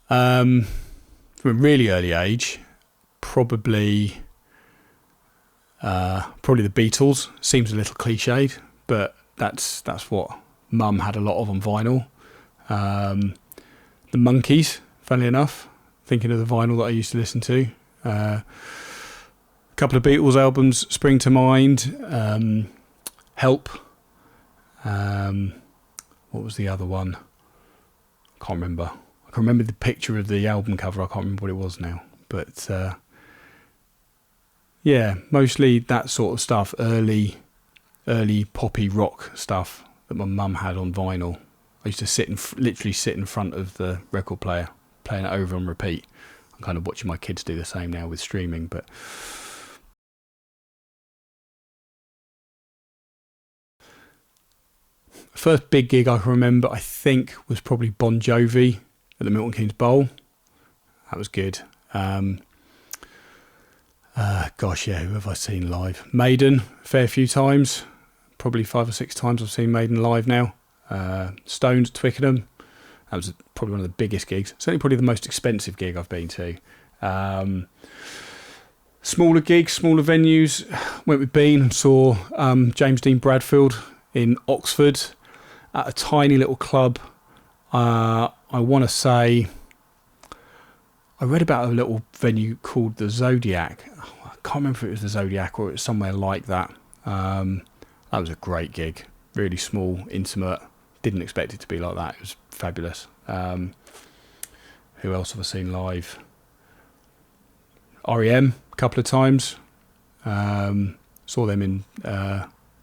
From a really early age, probably the Beatles. Seems a little cliched, but that's what Mum had a lot of on vinyl. The Monkees, funnily enough, thinking of the vinyl that I used to listen to. A couple of Beatles albums spring to mind. Help. What was the other one? I can't remember. I can remember the picture of the album cover. I can't remember what it was now. But yeah, mostly that sort of stuff. Early poppy rock stuff that my mum had on vinyl. I used to literally sit in front of the record player, playing it over on repeat. I'm kind of watching my kids do the same now with streaming, but first big gig I can remember, I think, was probably Bon Jovi at the Milton Keynes Bowl. That was good. Gosh, yeah, who have I seen live? Maiden, a fair few times. Probably 5 or 6 times I've seen Maiden live now. Stones, Twickenham. That was probably one of the biggest gigs. Certainly probably the most expensive gig I've been to. Smaller gigs, smaller venues. Went with Bean and saw James Dean Bradfield in Oxford at a tiny little club. I want to say, I read about a little venue called the Zodiac. I can't remember if it was the Zodiac or it was somewhere like that. That was a great gig. Really small, intimate. Didn't expect it to be like that. It was fabulous. Who else have I seen live? REM a couple of times. Saw them in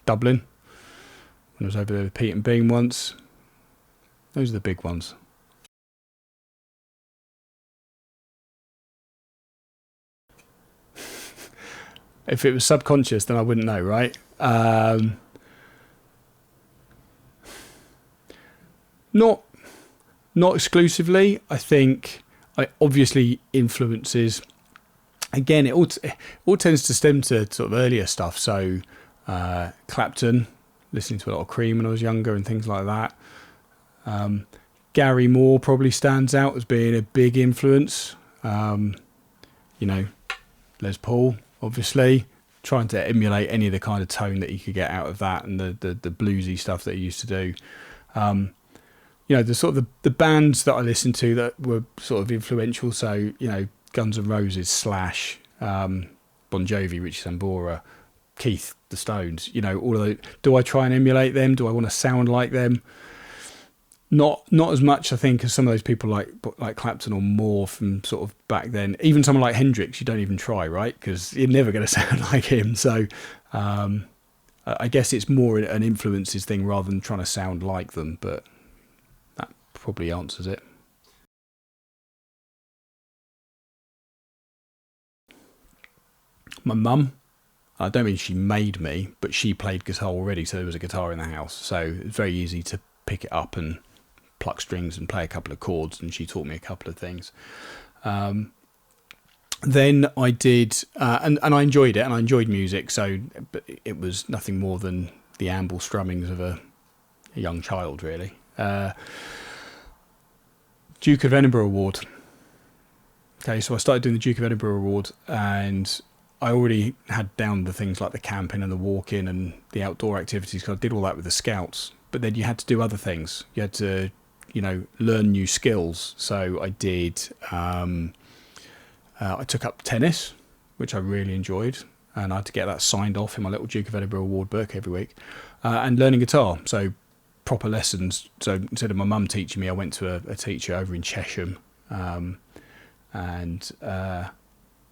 Dublin when I was over there with Pete and Bean once. Those are the big ones. If it was subconscious, then I wouldn't know, right? Not exclusively. I think obviously influences. Again, it all tends to stem to sort of earlier stuff. So Clapton, listening to a lot of Cream when I was younger and things like that. Gary Moore probably stands out as being a big influence. Les Paul, obviously, trying to emulate any of the kind of tone that he could get out of that and the bluesy stuff that he used to do. The sort of the bands that I listened to that were sort of influential. So, Guns N' Roses, Slash, Bon Jovi, Richie Sambora, Keith, the Stones, all of those. Do I try and emulate them? Do I want to sound like them? Not as much, I think, as some of those people like Clapton or Moore from sort of back then. Even someone like Hendrix, you don't even try, right? Because you're never going to sound like him. So I guess it's more an influences thing rather than trying to sound like them. But that probably answers it. My mum, I don't mean she made me, but she played guitar already, so there was a guitar in the house. So it was very easy to pick it up and pluck strings and play a couple of chords, and she taught me a couple of things. Then I did, and I enjoyed it, and I enjoyed music, so it was nothing more than the amble strummings of a young child, really. Duke of Edinburgh Award. Okay, so I started doing the Duke of Edinburgh Award, and I already had down the things like the camping and the walking and the outdoor activities, because I did all that with the Scouts. But then you had to do other things. You had to, learn new skills. So I did, I took up tennis, which I really enjoyed. And I had to get that signed off in my little Duke of Edinburgh Award book every week. And learning guitar. So proper lessons. So instead of my mum teaching me, I went to a teacher over in Chesham.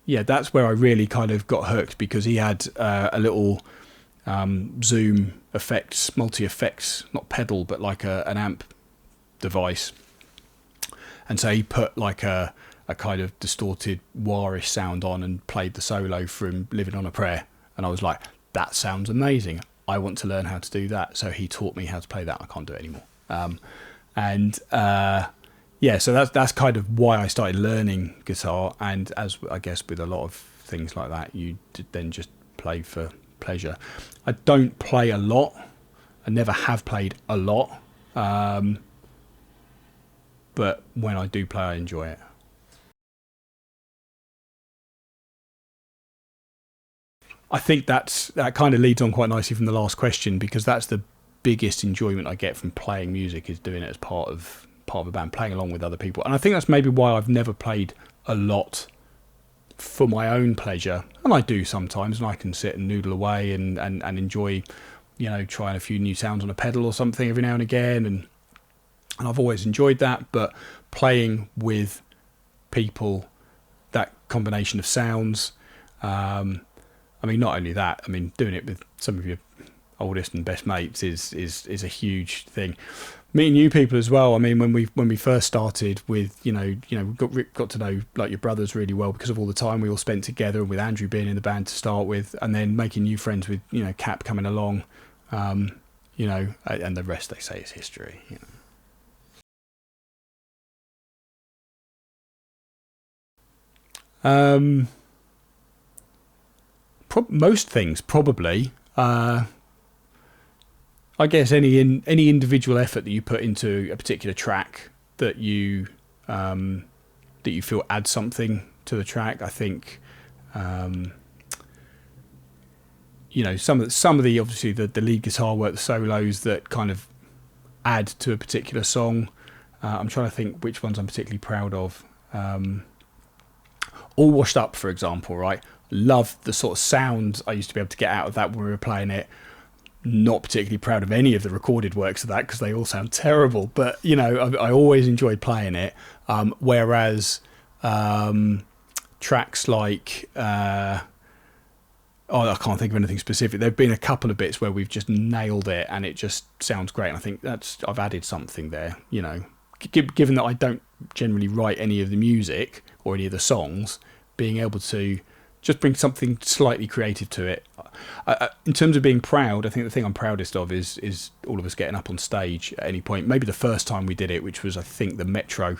Yeah, that's where I really kind of got hooked, because he had a little Zoom effects, multi-effects, not pedal, but like an amp device. And so he put like a kind of distorted wire-ish sound on and played the solo from Living on a Prayer. And I was like, that sounds amazing. I want to learn how to do that. So he taught me how to play that. I can't do it anymore. Yeah, so that's kind of why I started learning guitar. And as I guess with a lot of things like that, you then just play for pleasure. I don't play a lot. I never have played a lot. But but when I do play, I enjoy it. I think that kind of leads on quite nicely from the last question, because that's the biggest enjoyment I get from playing music, is doing it as part of a band, playing along with other people. And I think that's maybe why I've never played a lot for my own pleasure. And I do sometimes, and I can sit and noodle away and enjoy, trying a few new sounds on a pedal or something every now and again. And I've always enjoyed that. But playing with people, that combination of sounds, I mean, not only that, I mean, doing it with some of your oldest and best mates is a huge thing. Meeting new people as well. I mean, when we first started with, we got to know like your brothers really well because of all the time we all spent together, and with Andrew being in the band to start with, and then making new friends with, Cap coming along, and the rest, they say, is history. Most things, probably. I guess any individual effort that you put into a particular track that you feel adds something to the track. I think, some of the obviously the lead guitar work, the solos that kind of add to a particular song. I'm trying to think which ones I'm particularly proud of. All Washed Up, for example, right? Love the sort of sound I used to be able to get out of that when we were playing it. Not particularly proud of any of the recorded works of that because they all sound terrible, but I always enjoyed playing it. Whereas tracks like I can't think of anything specific. There've been a couple of bits where we've just nailed it and it just sounds great, and I think I've added something there. Given that I don't generally write any of the music or any of the songs, being able to just bring something slightly creative to it. In terms of being proud, I think the thing I'm proudest of is all of us getting up on stage at any point. Maybe the first time we did it, which was, I think, the Metro.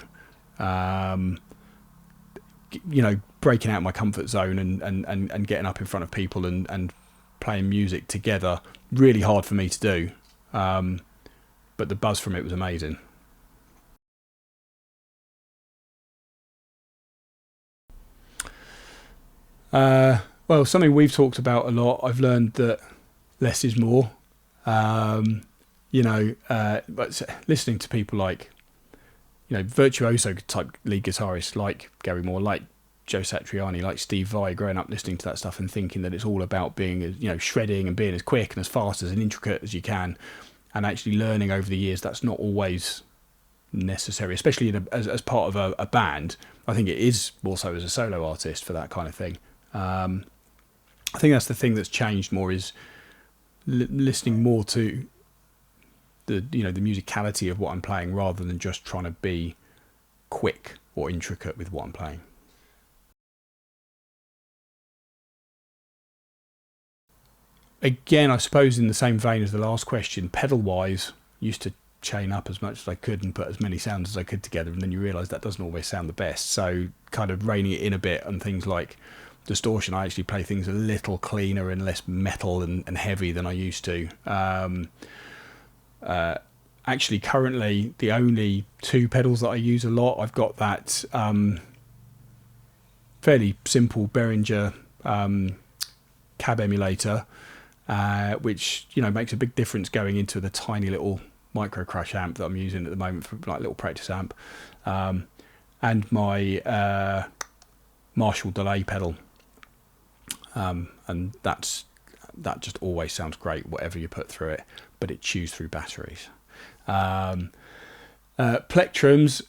Breaking out my comfort zone and getting up in front of people and playing music together. Really hard for me to do. But the buzz from it was amazing. Well, something we've talked about a lot. I've learned that less is more. But listening to people like, virtuoso type lead guitarists like Gary Moore, like Joe Satriani, like Steve Vai, growing up listening to that stuff and thinking that it's all about being, shredding and being as quick and as fast as and intricate as you can, and actually learning over the years that's not always necessary, especially as part of a band. I think it is also as a solo artist for that kind of thing. I think that's the thing that's changed more, is listening more to the musicality of what I'm playing rather than just trying to be quick or intricate with what I'm playing. Again, I suppose in the same vein as the last question, pedal wise, used to chain up as much as I could and put as many sounds as I could together, and then you realise that doesn't always sound the best. So kind of reining it in a bit on things like distortion, I actually play things a little cleaner and less metal and heavy than I used to. Actually, currently, the only two pedals that I use a lot, I've got that fairly simple Behringer cab emulator, which makes a big difference going into the tiny little micro crush amp that I'm using at the moment for like a little practice amp, and my Marshall delay pedal, and that just always sounds great whatever you put through it, but it chews through batteries. Plectrums,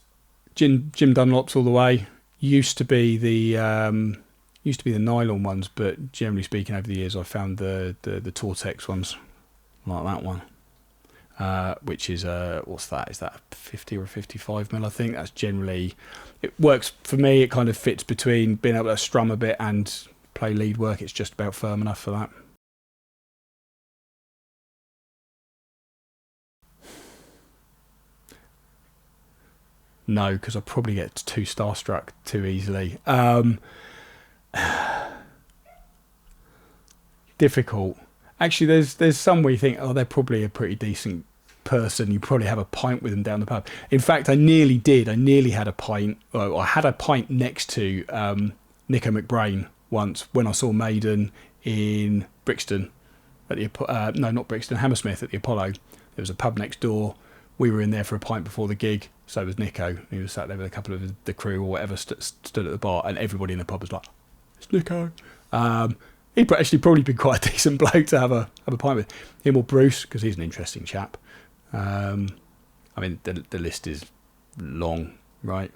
Jim Dunlops all the way. Used to be the nylon ones, but generally speaking, over the years, I've found the Tortex ones, like that one, which is what's that? Is that 50 or 55 mil? I think that's generally, it works for me. It kind of fits between being able to strum a bit and play lead work. It's just about firm enough for that. No, because I probably get too starstruck too easily. Difficult. Actually, there's some where you think, oh, they're probably a pretty decent person, you probably have a pint with them down the pub. In fact, I nearly did. I nearly had a pint. Well, I had a pint next to Nico McBrain once when I saw Maiden in Brixton at the no, not Brixton, Hammersmith at the Apollo. There was a pub next door. We were in there for a pint before the gig. So was Nico. He was sat there with a couple of the crew or whatever stood at the bar, and everybody in the pub was like, "It's Nico." He'd actually probably been quite a decent bloke to have a pint with. Him or Bruce, because he's an interesting chap. I mean, the list is long, right?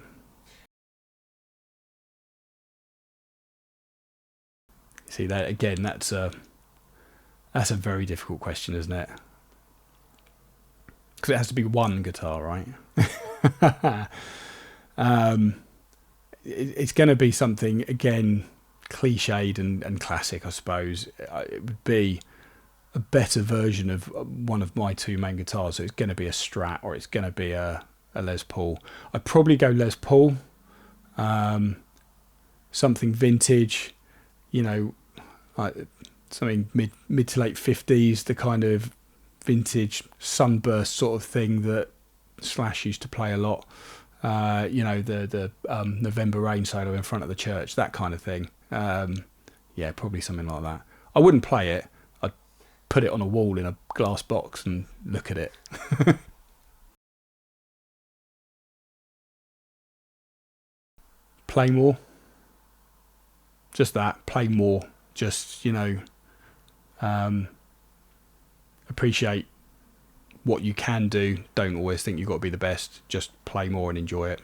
See that again? That's a very difficult question, isn't it? Because it has to be one guitar, right? It's going to be something again cliched and classic, I suppose. It would be a better version of one of my two main guitars. So it's going to be a Strat or it's going to be a Les Paul. I'd probably go Les Paul. Something vintage, something mid to late 50s, the kind of vintage Sunburst sort of thing that Slash used to play a lot. The November Rain solo in front of the church, that kind of thing. Yeah, probably something like that. I wouldn't play it. I'd put it on a wall in a glass box and look at it. Play more. Just that. Play more. Just, appreciate what you can do. Don't always think you've got to be the best. Just play more and enjoy it.